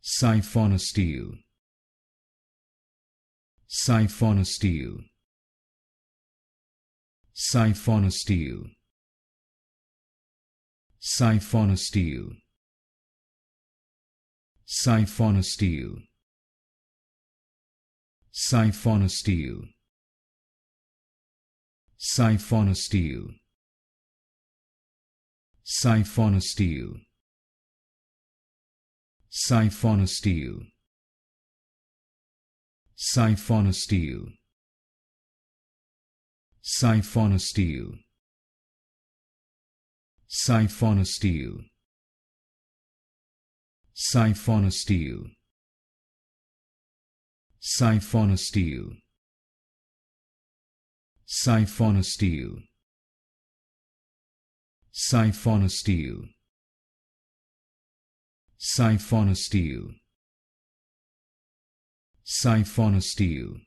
Siphonostele, Siphonostele, Siphonostele, Siphonostele, Siphonostele, Siphonostele, Siphonostele, Siphonostele, Siphonostele, Siphonostele, Siphonostele, Siphonostele, Siphonostele, Siphonostele, Siphonostele, Siphonostele, Siphonostele, Siphonostele,